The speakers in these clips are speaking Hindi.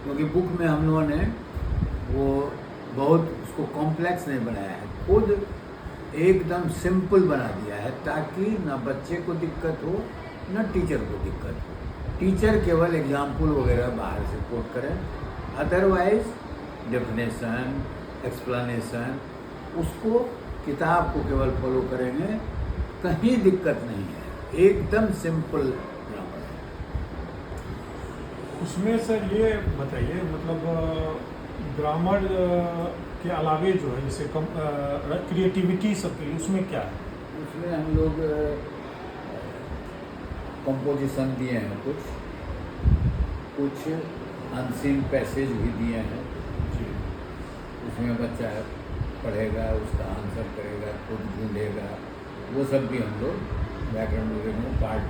क्योंकि बुक में हम लोगों ने वो बहुत उसको कॉम्प्लेक्स नहीं बनाया है, खुद एकदम सिंपल बना दिया है ताकि ना बच्चे को दिक्कत हो ना टीचर को दिक्कत हो। टीचर केवल एग्जाम्पल वगैरह बाहर से कोट करें, अदरवाइज डेफिनेशन एक्सप्लेनेशन उसको किताब को केवल फॉलो करेंगे, कहीं दिक्कत नहीं है, एकदम सिंपल ग्रामर है। उसमें सर ये बताइए मतलब ग्रामर के अलावे जो है जैसे क्रिएटिविटी सबके लिए उसमें क्या है? उसमें हम लोग कंपोजिशन दिए हैं, कुछ अनसीन पैसेज भी दिए हैं जी। उसमें बच्चा पढ़ेगा, उसका आंसर करेगा, खुद ढूंढेगा, वो सब भी हम लोग व्याकरण वगैरह में पार्ट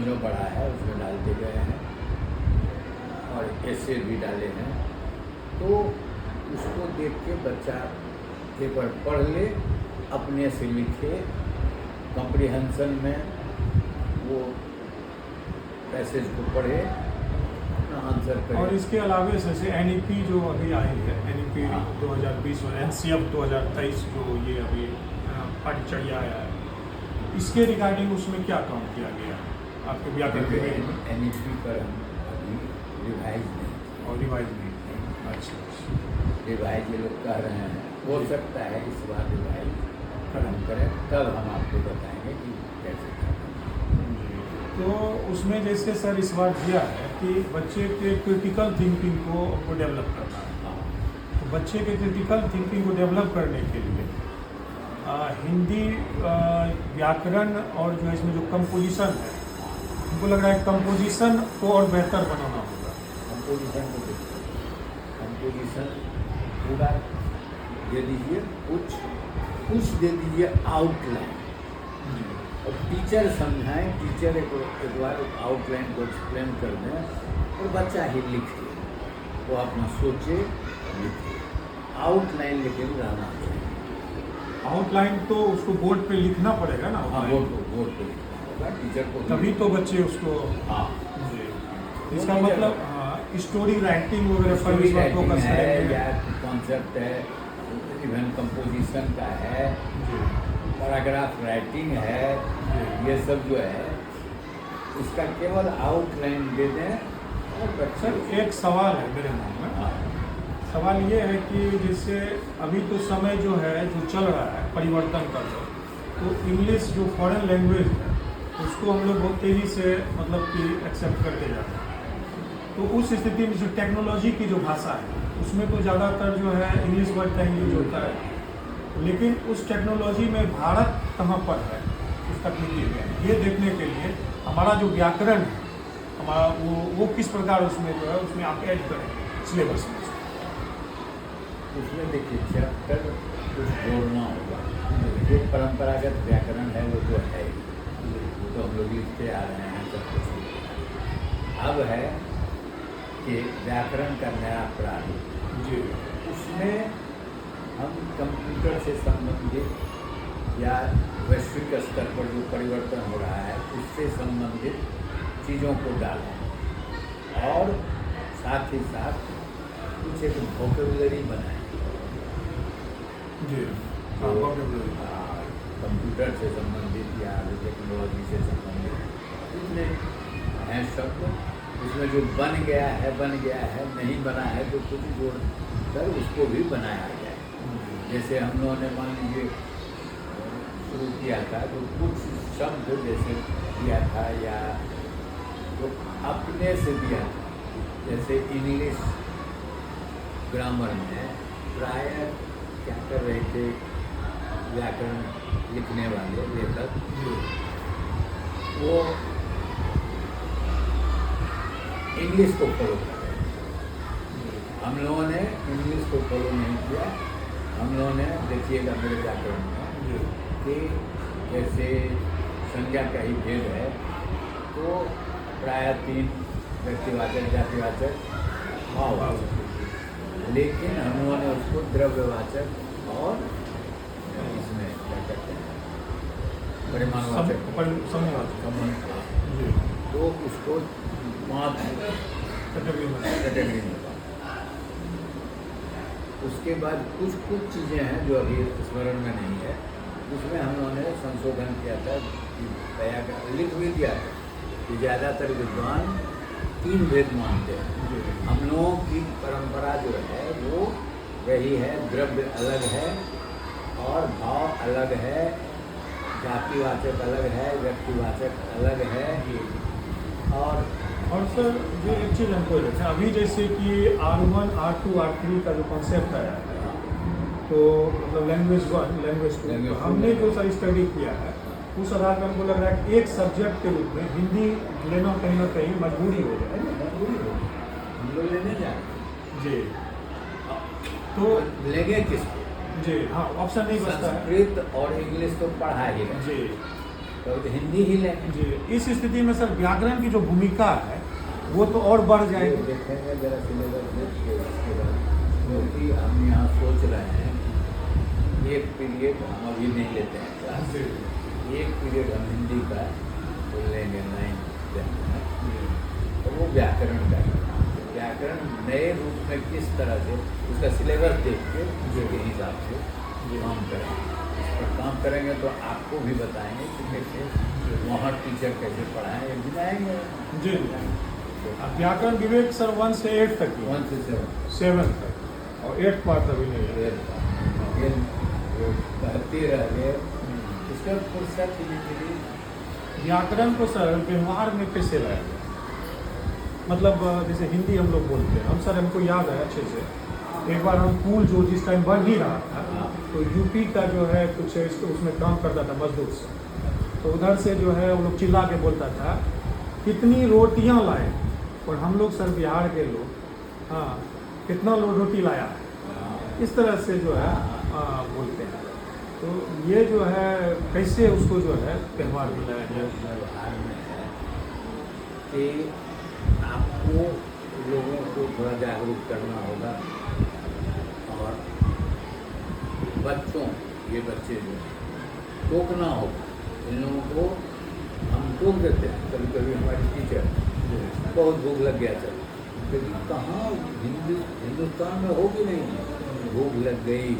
जो पढ़ा है उसमें डालते गए हैं और ऐसे भी डाले हैं। तो उसको देख के बच्चा एक बार पढ़ ले, अपने से लिखे, कॉम्प्रिहेंशन में वो पैसेज को पढ़े, अपना आंसर करे। और इसके अलावे जैसे NEP जो अभी आई है, NEP 2020 और NCF 2023 जो ये अभी पाठ्यचर्या आया है, इसके रिगार्डिंग उसमें क्या काम किया गया आपके व्याकरण में? NEP पर हम अभी रिवाइज नहीं और रिवाइज नहीं। अच्छा, रिवाइज ये लोग कह रहे हैं, हो सकता है इस बार रिवाइज हम करें, तब हम आपको बताएंगे कि कैसे करना। तो उसमें जैसे सर इस बार दिया है कि बच्चे के क्रिटिकल थिंकिंग को डेवलप करना है। तो बच्चे के क्रिटिकल थिंकिंग को डेवलप करने के लिए हिंदी व्याकरण और जो इसमें जो कंपोजिशन है, हमको लग रहा है कंपोजिशन को और बेहतर बनाना होगा। कंपोजिशन पूरा दे दीजिए, कुछ दे दीजिए आउटलाइन, और टीचर समझाएं, टीचर एक बार आउटलाइन को एक्सप्लेन कर दें और बच्चा ही लिखे, वो अपना सोचे लिखे, आउटलाइन लेकिन रहना चाहिए। आउटलाइन तो उसको बोर्ड पे लिखना पड़ेगा ना? हाँ, बोर्ड पे लिखना होगा टीचर को, तभी तो बच्चे उसको। हाँ, इसका मतलब स्टोरी राइटिंग वगैरह पर इस बात फोकस है करेंगे या कॉन्सेप्ट है, इवन कंपोजिशन का है, पैराग्राफ राइटिंग है, ये सब जो है इसका केवल आउटलाइन दे दें और बच्चे। सर एक सवाल है मेरे मन में। हाँ, सवाल ये है कि जैसे अभी तो समय जो है जो चल रहा है परिवर्तन कर रहा है, तो इंग्लिश जो फॉरेन लैंग्वेज है उसको हम लोग बहुत तेज़ी से मतलब कि एक्सेप्ट करते जाते हैं। तो उस स्थिति में जो टेक्नोलॉजी की जो भाषा है उसमें तो ज़्यादातर जो है इंग्लिश वर्ड का यूज होता है, लेकिन उस टेक्नोलॉजी में भारत कहाँ पर है उस तकनीकी में, ये देखने के लिए हमारा जो व्याकरण है हमारा वो किस प्रकार उसमें जो है उसमें आप ऐड करेंगे सिलेबस में। उसमें देखिए चैप्टर कुछ जोड़ना होगा, जो परंपरागत व्याकरण है वो तो है ही, वो तो हम लोग लिखते आ रहे हैं सब कुछ। अब है कि व्याकरण का नया प्रारूप जी, उसमें हम कंप्यूटर से संबंधित या वैश्विक स्तर पर जो परिवर्तन हो रहा है उससे संबंधित चीज़ों को डालें और साथ ही साथ कुछ एक वोकेबुलरी बनाएं जी, कंप्यूटर से संबंधित या टेक्नोलॉजी से संबंधित जितने हैं शब्द, उसमें जो बन गया है, नहीं बना है तो कुछ जोड़ कर उसको भी बनाया जाए। जैसे हम लोगों ने मान लीजिए शुरू किया था तो कुछ शब्द जैसे किया था या तो अपने से दिया था, जैसे इंग्लिश ग्रामर में प्राय क्या कर रहे थे व्याकरण लिखने वाले लेखक, वो इंग्लिश को फॉलो कर रहे थे। हम लोगों ने इंग्लिश को फॉलो नहीं किया, हम लोगों ने देखिएगा मेरे व्याकरण में कि जैसे संज्ञा का ही भेद है तो प्राय 3 व्यक्तिवाचक, जातिवाचक, भाववाचक, लेकिन हम लोगों ने उसको द्रव्यवाचक और इसमें क्या कहते हैं परिमाणवाचक समूहवाचक, तो उसको 5 कैटेगरी में कैटेगरी में पाऊँ। उसके बाद कुछ कुछ चीज़ें हैं जो अभी स्मरण में नहीं है, उसमें हम लोगों ने संशोधन किया था कि व्याकरण लिख भी दिया था कि ज़्यादातर विद्वान 3 भेद मानते हैं। हम लोगों की परंपरा जो है वो वही है, द्रव्य अलग है और भाव अलग है, जातिवाचक अलग है, व्यक्तिवाचक अलग है। और सर जो एक चीज़ हमको लगता है अभी जैसे कि R1, R2, R3 का जो कॉन्सेप्ट आया है, तो मतलब लैंग्वेज 1, लैंग्वेज 2 हमने जो सर स्टडी किया है उस आधार पर हमको लग रहा है कि एक सब्जेक्ट के रूप में हिंदी लेना कहीं ना कहीं मजबूरी हो जाए। मजबूरी हो, हम लोग लेने जाए जी, तो लेंगे किसको? जी हाँ, ऑप्शन नहीं बचता है। संस्कृत और इंग्लिश तो पढ़ा ही है, जी तो हिंदी ही लेंगे। जी, इस स्थिति में सर व्याकरण की जो भूमिका है वो तो और बढ़ ये जाएगी। देखेंगे जरा सिलेबस देख के उसके बाद, क्योंकि हम यहाँ सोच रहे हैं एक पीरियड हम अभी नहीं लेते हैं क्लास, एक पीरियड हम हिंदी का तो लेंगे 9th 10th में, तो वो व्याकरण का ही। व्याकरण नए रूप में किस तरह से उसका सिलेबस देख के उसके हिसाब से काम करेंगे। इस पर काम करेंगे तो आपको भी बताएंगे कि कैसे वहाँ टीचर कैसे पढ़ाएं, ये भी आएंगे। जी, अब व्याकरण विवेक सर 1 से 8 तक ही है, 1 से 7 तक, और 8 पार्ट अभी नहीं है। ये वो कहते रह गए, इसका फुर्सत ही नहीं मिली। व्याकरण को सर व्यवहार में कैसे लाया जाए? मतलब जैसे हिंदी हम लोग बोलते हैं, हम सर हमको याद है अच्छे से, एक बार हम पुल जो जिस टाइम बन ही रहा था तो यूपी का जो है कुछ उसमें काम करता था मजदूर से, तो उधर से जो है वो लोग चिल्ला के बोलता था कितनी रोटियां लाए, और हम लोग सर बिहार के लोग हाँ कितना लोग रोटी लाया है, इस तरह से जो है बोलते हैं। तो ये जो है कैसे उसको जो है त्यौहार मिलाया जाए? व्यवहार में है कि आपको लोगों को थोड़ा जागरूक करना होगा, और बच्चों, ये बच्चे जो टोकना होगा इन लोगों को। हम टोक देते हैं कभी कभी, हमारी टीचर बहुत भूख लग गया चल, लेकिन कहाँ हिंदुस्तान में होगी नहीं, भूख लग गई।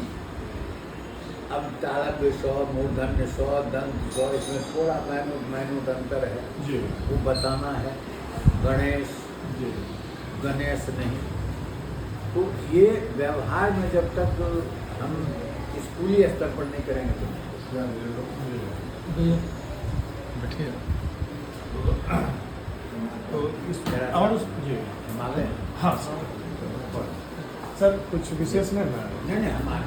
अब तालब 100, मूर्धन्य 100, दंत 100, इसमें थोड़ा मैनूट अंतर है, जी वो बताना है। गणेश जी गणेश नहीं, तो ये व्यवहार में जब तक हम स्कूली स्तर पर नहीं करेंगे तो बैठिए। तो इस और उस जी हमारे हाँ सर कुछ विशेष नहीं ना? नहीं हमारे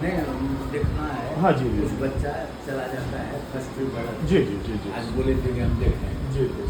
नहीं देखना है। हाँ जी, जी। कुछ बच्चा चला जाता है फर्स्ट जी जी जी जी आज बोले थे कि हम देखें, जी जी